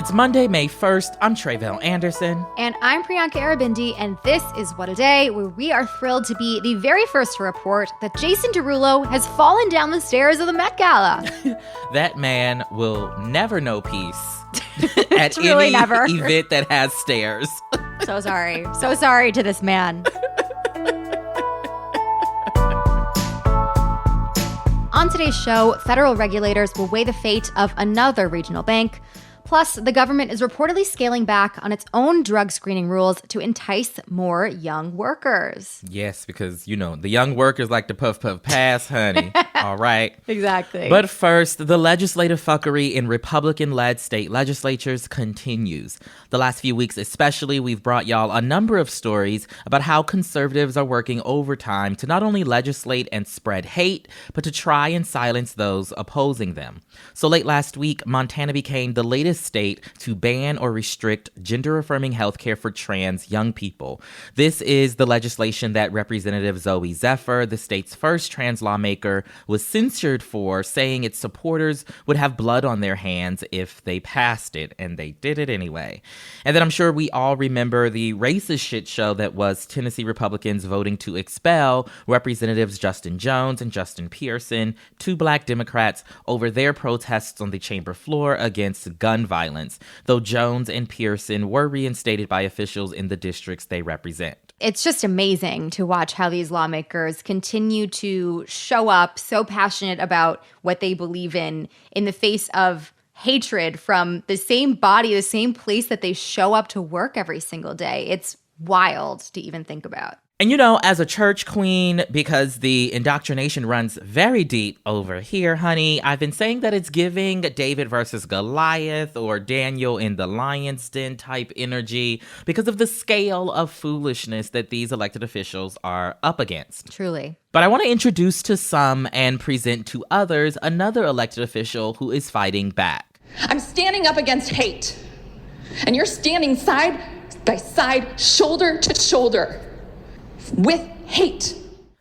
It's Monday, May 1st. I'm Tre'vell Anderson. And I'm Priyanka Arabindi, and this is What a Day, where we are thrilled to be the very first to report that Jason Derulo has fallen down the stairs of the Met Gala. That man will never know peace at really any never. event that has stairs. So sorry. So sorry to this man. On today's show, federal regulators will weigh the fate of another regional bank. Plus, the government is reportedly scaling back on its own drug screening rules to entice more young workers. Yes, because, the young workers like to puff, puff, pass, honey. All right. Exactly. But first, the legislative fuckery in Republican-led state legislatures continues. The last few weeks especially, we've brought y'all a number of stories about how conservatives are working overtime to not only legislate and spread hate, but to try and silence those opposing them. So late last week, Montana became the latest state to ban or restrict gender-affirming healthcare for trans young people. This is the legislation that Representative Zoe Zephyr, the state's first trans lawmaker, was censured for, saying its supporters would have blood on their hands if they passed it, and they did it anyway. And then I'm sure we all remember the racist shit show that was Tennessee Republicans voting to expel Representatives Justin Jones and Justin Pearson, two black Democrats, over their protests on the chamber floor against gun violence, though Jones and Pearson were reinstated by officials in the districts they represent. It's just amazing to watch how these lawmakers continue to show up so passionate about what they believe in the face of hatred from the same body, the same place that they show up to work every single day. It's wild to even think about. And as a church queen, because the indoctrination runs very deep over here, honey, I've been saying that it's giving David versus Goliath or Daniel in the lion's den type energy because of the scale of foolishness that these elected officials are up against. Truly. But I want to introduce to some and present to others another elected official who is fighting back. I'm standing up against hate, and you're standing side by side, shoulder to shoulder with hate.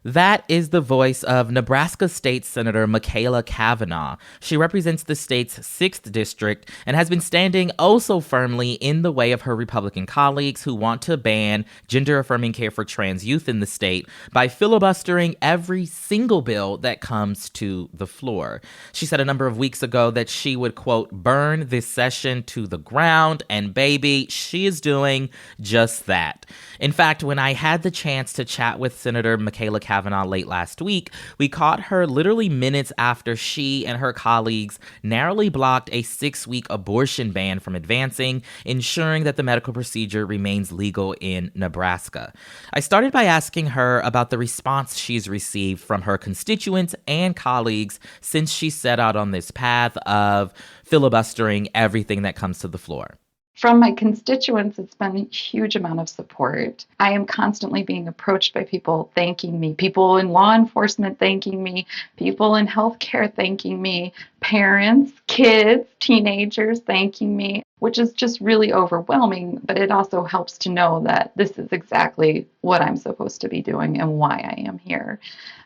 That is the voice of Nebraska State Senator Machaela Cavanaugh. She represents the state's 6th district and has been standing oh so firmly in the way of her Republican colleagues who want to ban gender-affirming care for trans youth in the state by filibustering every single bill that comes to the floor. She said a number of weeks ago that she would, quote, burn this session to the ground, and baby, she is doing just that. In fact, when I had the chance to chat with Senator Machaela Cavanaugh late last week, we caught her literally minutes after she and her colleagues narrowly blocked a 6-week abortion ban from advancing, ensuring that the medical procedure remains legal in Nebraska. I started by asking her about the response she's received from her constituents and colleagues since she set out on this path of filibustering everything that comes to the floor. From my constituents, it's been a huge amount of support. I am constantly being approached by people thanking me, people in law enforcement thanking me, people in healthcare thanking me, parents, kids, teenagers thanking me, which is just really overwhelming. But it also helps to know that this is exactly what I'm supposed to be doing and why I am here.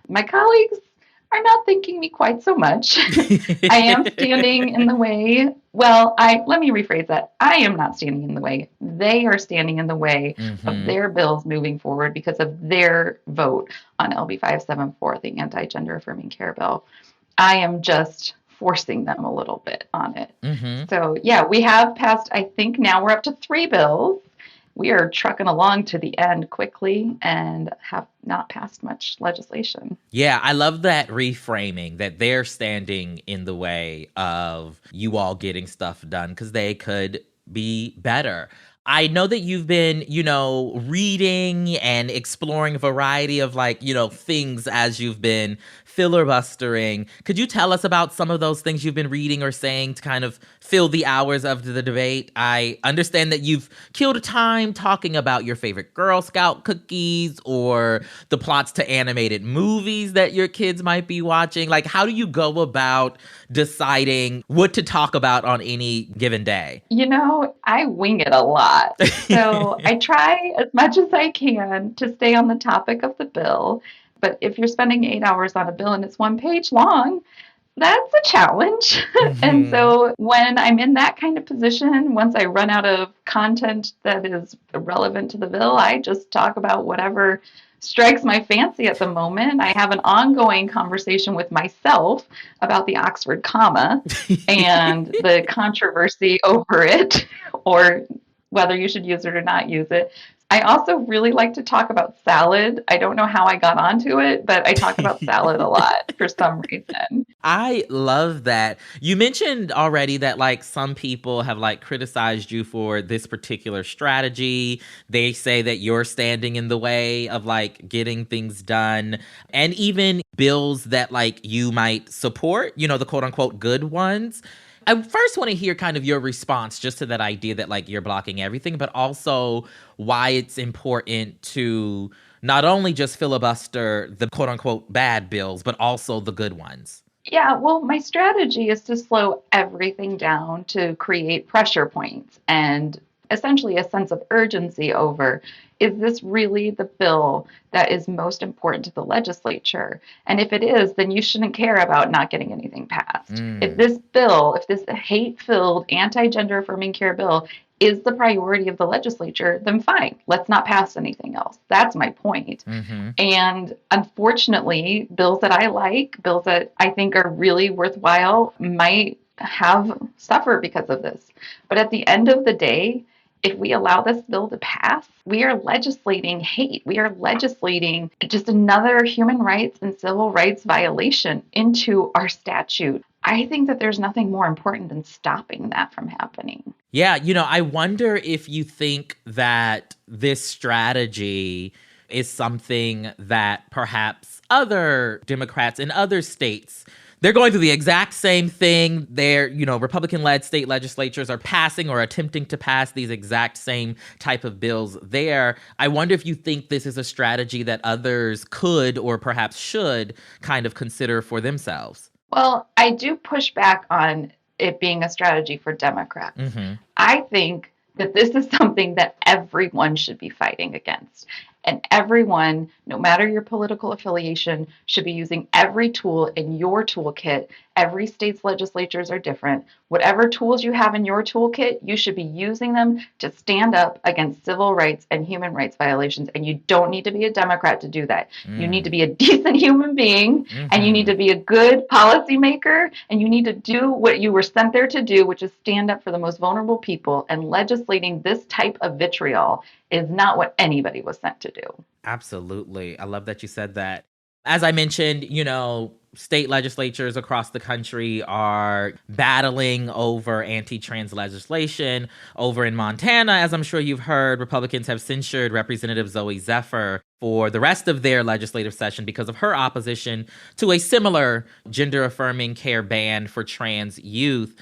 My colleagues are not thanking me quite so much. I am standing in the way. Well, let me rephrase that. I am not standing in the way. They are standing in the way of their bills moving forward because of their vote on LB 574, the anti-gender affirming care bill. I am just forcing them a little bit on it. So yeah, we have passed, I think now we're up to 3 bills. We are trucking along to the end quickly and have not passed much legislation. Yeah, I love that reframing that they're standing in the way of you all getting stuff done because they could be better. I know that you've been, reading and exploring a variety of things as you've been filibustering. Could you tell us about some of those things you've been reading or saying to kind of fill the hours of the debate? I understand that you've killed time talking about your favorite Girl Scout cookies or the plots to animated movies that your kids might be watching. How do you go about deciding what to talk about on any given day? I wing it a lot. So I try as much as I can to stay on the topic of the bill. But if you're spending 8 hours on a bill and it's 1 page long, That's a challenge. And so when I'm in that kind of position, once I run out of content that is relevant to the bill, I just talk about whatever strikes my fancy at the moment. I have an ongoing conversation with myself about the Oxford comma and the controversy over it, or whether you should use it or not use it. I also really like to talk about salad. I don't know how I got onto it, but I talk about salad a lot for some reason. I love that. You mentioned already that like some people have like criticized you for this particular strategy. They say that you're standing in the way of like getting things done, and even bills that like you might support, the quote unquote good ones. I first want to hear kind of your response just to that idea that like you're blocking everything, but also why it's important to not only just filibuster the quote unquote bad bills, but also the good ones. Yeah, well, my strategy is to slow everything down to create pressure points and essentially a sense of urgency over, is this really the bill that is most important to the legislature? And if it is, then you shouldn't care about not getting anything passed. If this bill, if this hate-filled anti-gender affirming care bill is the priority of the legislature, then fine, let's not pass anything else. That's my point. And unfortunately, bills that I like, bills that I think are really worthwhile, might have suffered because of this. But at the end of the day, if we allow this bill to pass, we are legislating hate. We are legislating just another human rights and civil rights violation into our statute. I think that there's nothing more important than stopping that from happening. Yeah, I wonder if you think that this strategy is something that perhaps other Democrats in other states, they're going through the exact same thing. Their, Republican-led state legislatures are passing or attempting to pass these exact same type of bills there. I wonder if you think this is a strategy that others could or perhaps should kind of consider for themselves. Well, I do push back on it being a strategy for Democrats. I think that this is something that everyone should be fighting against. And everyone, no matter your political affiliation, should be using every tool in your toolkit. Every state's legislatures are different. Whatever tools you have in your toolkit, you should be using them to stand up against civil rights and human rights violations. And you don't need to be a Democrat to do that. You need to be a decent human being, and you need to be a good policymaker, and you need to do what you were sent there to do, which is stand up for the most vulnerable people. And legislating this type of vitriol is not what anybody was sent to do. Absolutely. I love that you said that. As I mentioned, state legislatures across the country are battling over anti-trans legislation. Over in Montana, as I'm sure you've heard, Republicans have censured Representative Zoe Zephyr for the rest of their legislative session because of her opposition to a similar gender-affirming care ban for trans youth.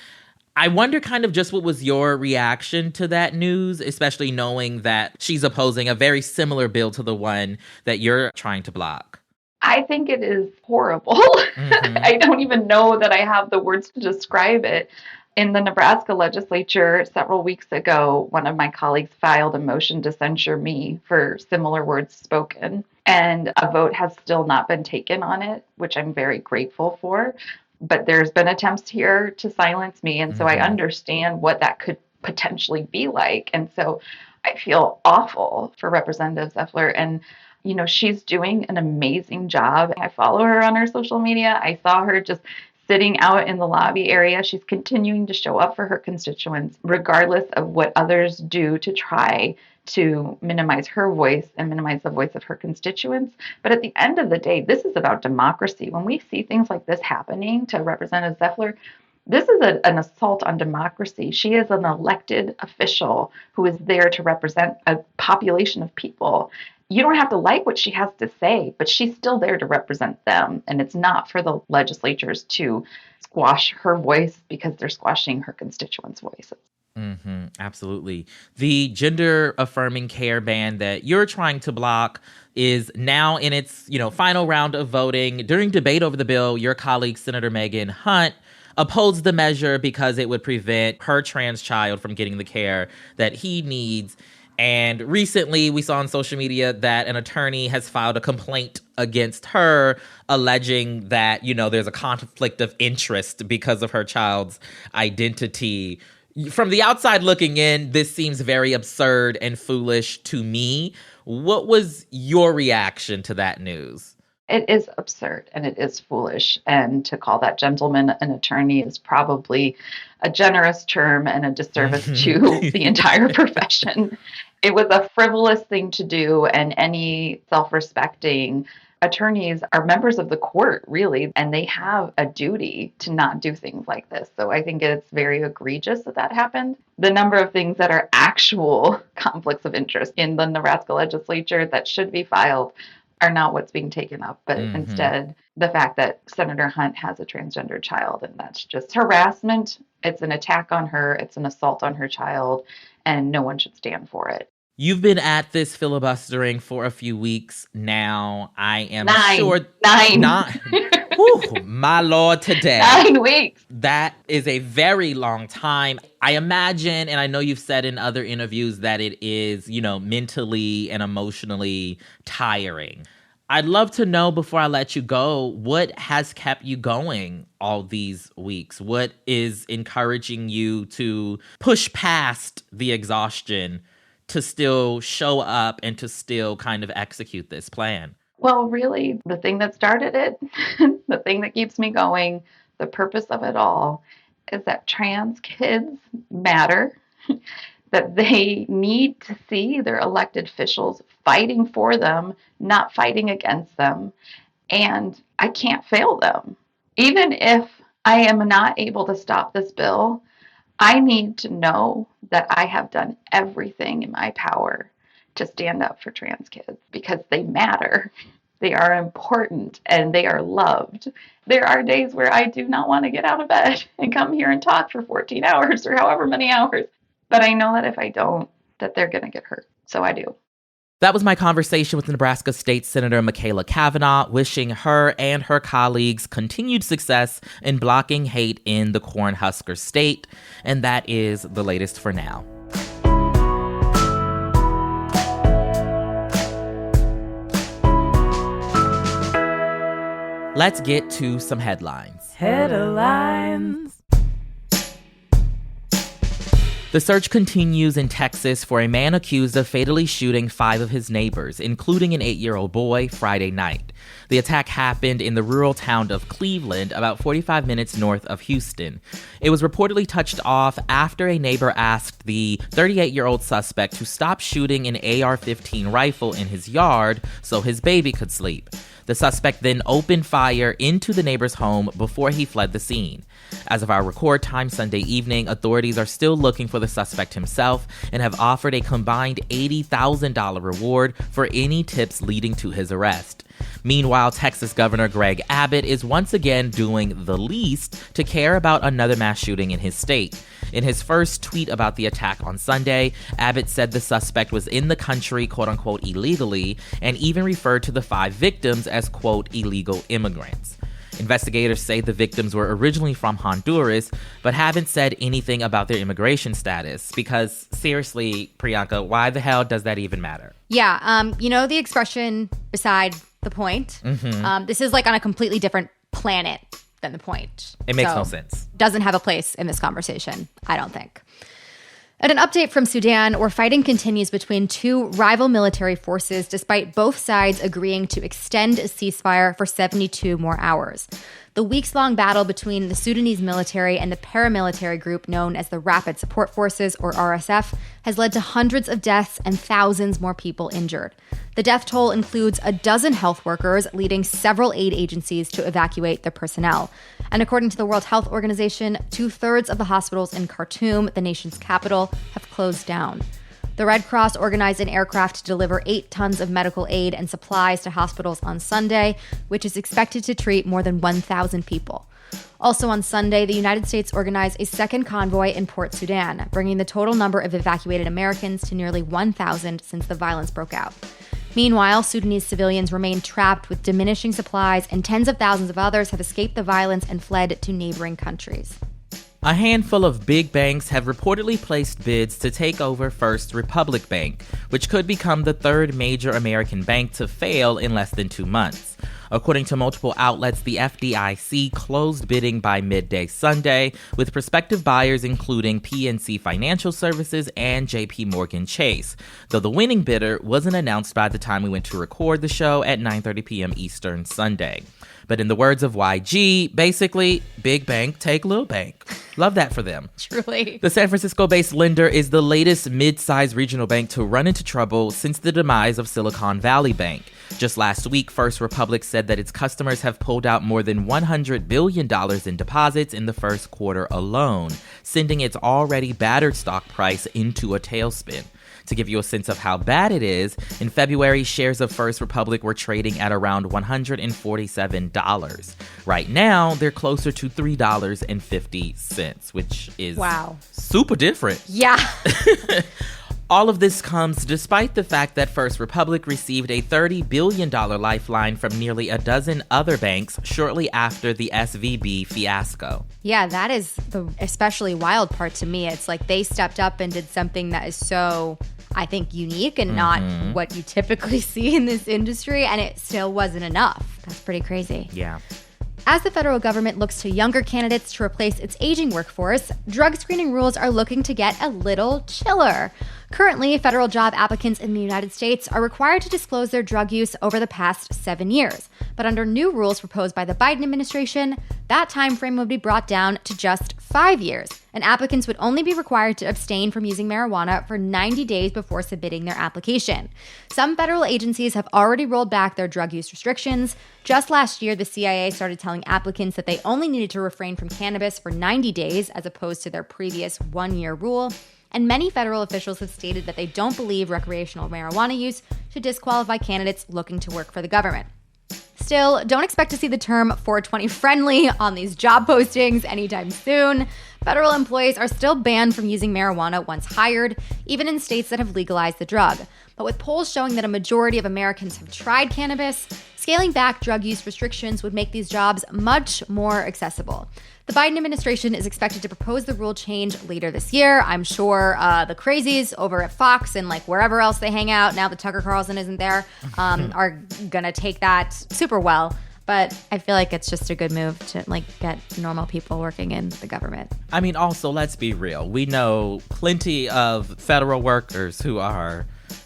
I wonder kind of just what was your reaction to that news, especially knowing that she's opposing a very similar bill to the one that you're trying to block. I think it is horrible. I don't even know that I have the words to describe it. In the Nebraska legislature several weeks ago, one of my colleagues filed a motion to censure me for similar words spoken, and a vote has still not been taken on it, which I'm very grateful for. But there's been attempts here to silence me, and so I understand what that could potentially be like. And so I feel awful for Representative Zephyr, and she's doing an amazing job. I follow her on her social media. I saw her just sitting out in the lobby area. She's continuing to show up for her constituents, regardless of what others do to try to minimize her voice and minimize the voice of her constituents. But at the end of the day, this is about democracy. When we see things like this happening to Representative Zephyr, this is an assault on democracy. She is an elected official who is there to represent a population of people. You don't have to like what she has to say, but she's still there to represent them. And it's not for the legislatures to squash her voice because they're squashing her constituents' voices. Absolutely. The gender affirming care ban that you're trying to block is now in its, final round of voting. During debate over the bill, your colleague, Senator Megan Hunt, opposed the measure because it would prevent her trans child from getting the care that he needs. And recently we saw on social media that an attorney has filed a complaint against her, alleging that, there's a conflict of interest because of her child's identity. From the outside looking in, this seems very absurd and foolish to me. What was your reaction to that news? It is absurd and it is foolish. And to call that gentleman an attorney is probably a generous term and a disservice to the entire profession. It was a frivolous thing to do, and any self-respecting attorneys are members of the court, really, and they have a duty to not do things like this. So I think it's very egregious that happened. The number of things that are actual conflicts of interest in the Nebraska legislature that should be filed are not what's being taken up, but instead the fact that Senator Hunt has a transgender child, and that's just harassment. It's an attack on her. It's an assault on her child, and no one should stand for it. You've been at this filibustering for a few weeks now. I am sure. Nine. Whew, my Lord, today. 9 weeks. That is a very long time. I imagine, and I know you've said in other interviews that it is, mentally and emotionally tiring. I'd love to know, before I let you go, what has kept you going all these weeks? What is encouraging you to push past the exhaustion to still show up and to still kind of execute this plan? Well, really, the thing that started it, the thing that keeps me going, the purpose of it all is that trans kids matter, that they need to see their elected officials fighting for them, not fighting against them, and I can't fail them. Even if I am not able to stop this bill, I need to know that I have done everything in my power to stand up for trans kids because they matter. They are important and they are loved. There are days where I do not want to get out of bed and come here and talk for 14 hours or however many hours. But I know that if I don't, that they're going to get hurt. So I do. That was my conversation with Nebraska State Senator Machaela Cavanaugh, wishing her and her colleagues continued success in blocking hate in the Cornhusker state. And that is the latest for now. Let's get to some headlines. Headlines. The search continues in Texas for a man accused of fatally shooting 5 of his neighbors, including an 8-year-old boy, Friday night. The attack happened in the rural town of Cleveland, about 45 minutes north of Houston. It was reportedly touched off after a neighbor asked the 38-year-old suspect to stop shooting an AR-15 rifle in his yard so his baby could sleep. The suspect then opened fire into the neighbor's home before he fled the scene. As of our record time Sunday evening, authorities are still looking for the suspect himself and have offered a combined $80,000 reward for any tips leading to his arrest. Meanwhile, Texas Governor Greg Abbott is once again doing the least to care about another mass shooting in his state. In his first tweet about the attack on Sunday, Abbott said the suspect was in the country, quote-unquote, illegally, and even referred to the 5 victims as, quote, illegal immigrants. Investigators say the victims were originally from Honduras, but haven't said anything about their immigration status. Because, seriously, Priyanka, why the hell does that even matter? Yeah, the expression beside the point. This is like on a completely different planet than the point. It makes no sense. Doesn't have a place in this conversation, I don't think. And an update from Sudan, where fighting continues between 2 rival military forces, despite both sides agreeing to extend a ceasefire for 72 more hours. The weeks-long battle between the Sudanese military and the paramilitary group known as the Rapid Support Forces, or RSF, has led to hundreds of deaths and thousands more people injured. The death toll includes a dozen health workers, leading several aid agencies to evacuate their personnel. And according to the World Health Organization, 2/3 of the hospitals in Khartoum, the nation's capital, have closed down. The Red Cross organized an aircraft to deliver 8 tons of medical aid and supplies to hospitals on Sunday, which is expected to treat more than 1,000 people. Also on Sunday, the United States organized a second convoy in Port Sudan, bringing the total number of evacuated Americans to nearly 1,000 since the violence broke out. Meanwhile, Sudanese civilians remain trapped with diminishing supplies, and tens of thousands of others have escaped the violence and fled to neighboring countries. A handful of big banks have reportedly placed bids to take over First Republic Bank, which could become the third major American bank to fail in less than 2 months. According to multiple outlets, the FDIC closed bidding by midday Sunday, with prospective buyers including PNC Financial Services and JP Morgan Chase, though the winning bidder wasn't announced by the time we went to record the show at 9:30 p.m. Eastern Sunday. But in the words of YG, basically, big bank take little bank. Love that for them. Truly. The San Francisco-based lender is the latest mid-sized regional bank to run into trouble since the demise of Silicon Valley Bank. Just last week, First Republic said that its customers have pulled out more than $100 billion in deposits in the first quarter alone, sending its already battered stock price into a tailspin. To give you a sense of how bad it is, in February, shares of First Republic were trading at around $147. Right now, they're closer to $3.50, which is super different. Yeah. All of this comes despite the fact that First Republic received a $30 billion lifeline from nearly a dozen other banks shortly after the SVB fiasco. Yeah, that is the especially wild part to me. It's like they stepped up and did something that is so, I think, unique and not what you typically see in this industry, and it still wasn't enough. That's pretty crazy. Yeah. As the federal government looks to younger candidates to replace its aging workforce, drug screening rules are looking to get a little chiller. Currently, federal job applicants in the United States are required to disclose their drug use over the past 7 years. But under new rules proposed by the Biden administration, that time frame would be brought down to just 5 years, and applicants would only be required to abstain from using marijuana for 90 days before submitting their application. Some federal agencies have already rolled back their drug use restrictions. Just last year, the CIA started telling applicants that they only needed to refrain from cannabis for 90 days as opposed to their previous 1-year rule. And many federal officials have stated that they don't believe recreational marijuana use should disqualify candidates looking to work for the government. Still, don't expect to see the term 420 friendly on these job postings anytime soon. Federal employees are still banned from using marijuana once hired, even in states that have legalized the drug. But with polls showing that a majority of Americans have tried cannabis, scaling back drug use restrictions would make these jobs much more accessible. The Biden administration is expected to propose the rule change later this year. I'm sure the crazies over at Fox and like wherever else they hang out, now that Tucker Carlson isn't there, are going to take that super well. But I feel like it's just a good move to like get normal people working in the government. I mean, also, let's be real. We know plenty of federal workers who are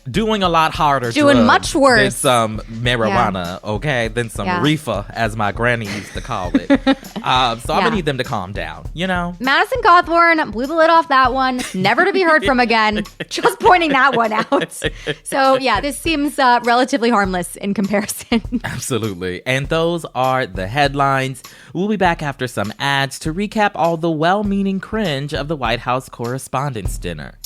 doing a lot harder doing much worse than some marijuana, okay, than some reefer, as my granny used to call it. So I'm gonna need them to calm down, you know. Madison Cawthorn blew the lid off that one, never to be heard from again. Just pointing that one out. So yeah, this seems relatively harmless in comparison. Absolutely. And those are the headlines. We'll be back after some ads to recap all the well-meaning cringe of the White House Correspondents' Dinner.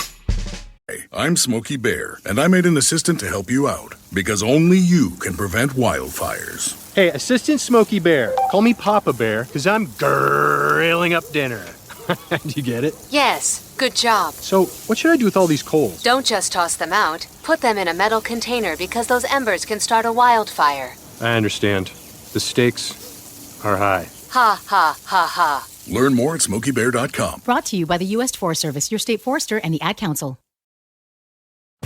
Hey, I'm Smokey Bear, and I made an assistant to help you out, because only you can prevent wildfires. Hey, Assistant Smokey Bear, call me Papa Bear, because I'm grilling up dinner. Do you get it? Yes, good job. So, what should I do with all these coals? Don't just toss them out. Put them in a metal container because those embers can start a wildfire. I understand. The stakes are high. Ha, ha, ha, ha. Learn more at SmokeyBear.com. Brought to you by the U.S. Forest Service, your state forester, and the Ad Council.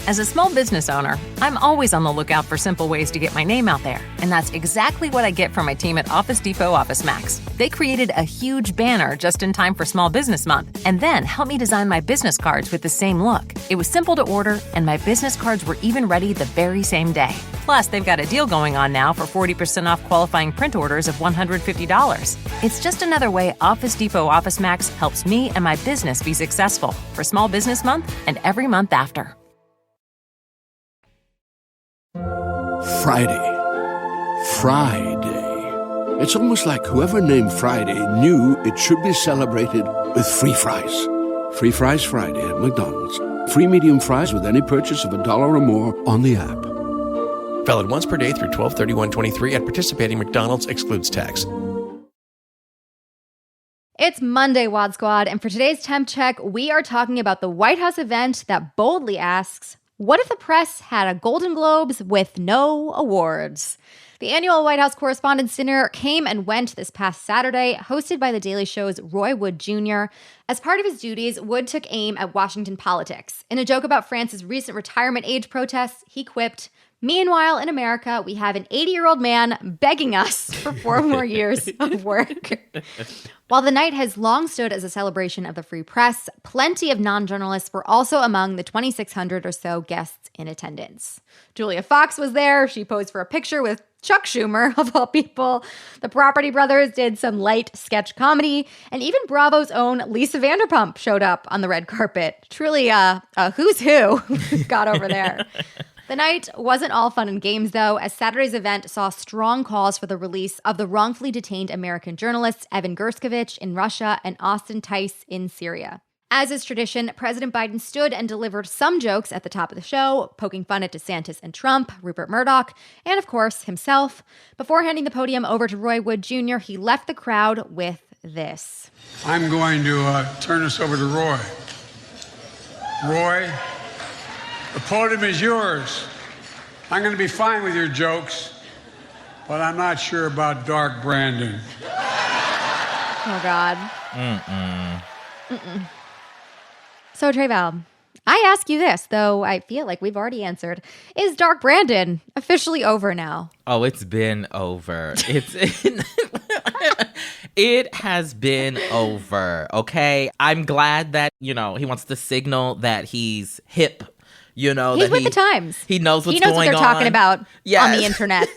As a small business owner, I'm always on the lookout for simple ways to get my name out there. And that's exactly what I get from my team at Office Depot Office Max. They created a huge banner just in time for Small Business Month, and then helped me design my business cards with the same look. It was simple to order, and my business cards were even ready the very same day. Plus, they've got a deal going on now for 40% off qualifying print orders of $150. It's just another way Office Depot Office Max helps me and my business be successful for Small Business Month and every month after. Friday. It's almost like whoever named Friday knew it should be celebrated with free fries. Free Fries Friday at McDonald's. Free medium fries with any purchase of $1 or more on the app. Valid once per day through 12/31/23 at participating McDonald's, excludes tax. It's Monday, Wad Squad, and for today's Temp Check, we are talking about the White House event that boldly asks, what if the press had a Golden Globes with no awards? The annual White House Correspondents' Dinner came and went this past Saturday, hosted by The Daily Show's Roy Wood Jr. As part of his duties, Wood took aim at Washington politics. In a joke about France's recent retirement age protests, he quipped, "Meanwhile, in America, we have an 80-year-old man begging us for 4 more years of work." While the night has long stood as a celebration of the free press, plenty of non-journalists were also among the 2,600 or so guests in attendance. Julia Fox was there. She posed for a picture with Chuck Schumer, of all people. The Property Brothers did some light sketch comedy, and even Bravo's own Lisa Vanderpump showed up on the red carpet. Truly a who's who got over there. The night wasn't all fun and games, though, as Saturday's event saw strong calls for the release of the wrongfully detained American journalists Evan Gershkovich in Russia and Austin Tice in Syria. As is tradition, President Biden stood and delivered some jokes at the top of the show, poking fun at DeSantis and Trump, Rupert Murdoch, and of course, himself. Before handing the podium over to Roy Wood Jr., he left the crowd with this. I'm going to turn this over to Roy. Roy, the podium is yours. I'm going to be fine with your jokes, but I'm not sure about Dark Brandon. Oh, God. So, Tre'Val, I ask you this, though I feel like we've already answered. Is Dark Brandon officially over now? Oh, it's been over. It has been over, okay? I'm glad that, he wants to signal that he's hip. He's that with the times. He knows what's going on. He knows what they're talking about on the internet.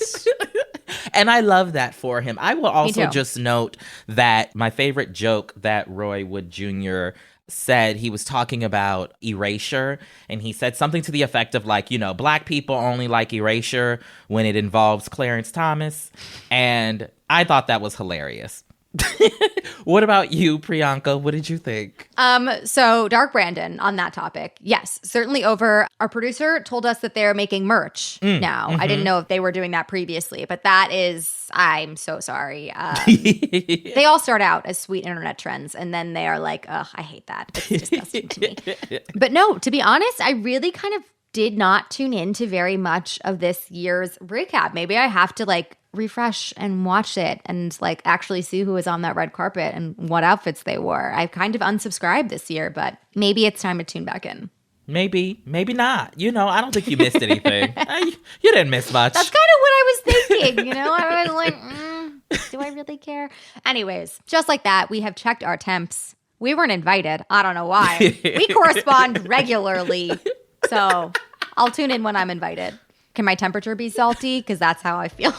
And I love that for him. I will also just note that my favorite joke that Roy Wood Jr. said, he was talking about erasure, and he said something to the effect of Black people only like erasure when it involves Clarence Thomas. And I thought that was hilarious. What about you, Priyanka? What did you think? So Dark Brandon, on that topic, yes, certainly over. Our producer told us that they're making merch now. I didn't know if they were doing that previously, but that is, I'm so sorry. They all start out as sweet internet trends, and then they are like, ugh, I hate that. It's disgusting to me. But no, to be honest, I really kind of did not tune into very much of this year's recap. Maybe I have to refresh and watch it and actually see who was on that red carpet and what outfits they wore. I've kind of unsubscribed this year, but maybe it's time to tune back in. Maybe not. I don't think you missed anything. You didn't miss much. That's kind of what I was thinking. I was like, do I really care? Anyways, just like that, we have checked our temps. We weren't invited. I don't know why. We correspond regularly. So I'll tune in when I'm invited. Can my temperature be salty? Because that's how I feel.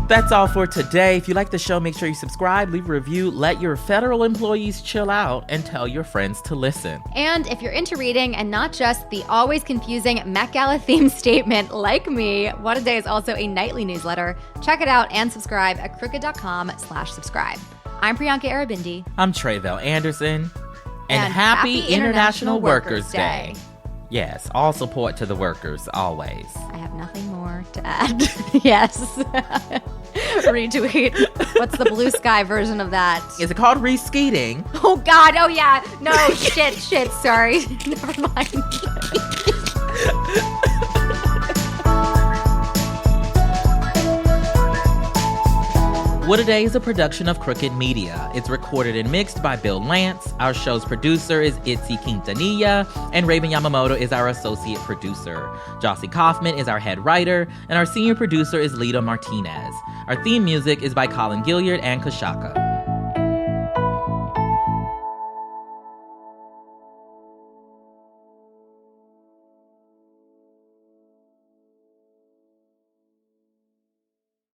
That's all for today. If you like the show, make sure you subscribe, leave a review, let your federal employees chill out, and tell your friends to listen. And if you're into reading and not just the always confusing Met Gala themed statement like me, What a Day is also a nightly newsletter. Check it out and subscribe at crooked.com/subscribe. I'm Priyanka Arabindi. I'm Tre'Val Anderson. And happy International Workers' Day. Yes, all support to the workers, always. I have nothing more to add. Yes. Retweet. What's the blue sky version of that? Is it called reskeeting? Oh, God. Oh, yeah. No, shit. Sorry. Never mind. What a Day is a production of Crooked Media. It's recorded and mixed by Bill Lance. Our show's producer is Itzi Quintanilla, and Raven Yamamoto is our associate producer. Jossie Kaufman is our head writer, and our senior producer is Lita Martinez. Our theme music is by Colin Gilliard and Kashaka.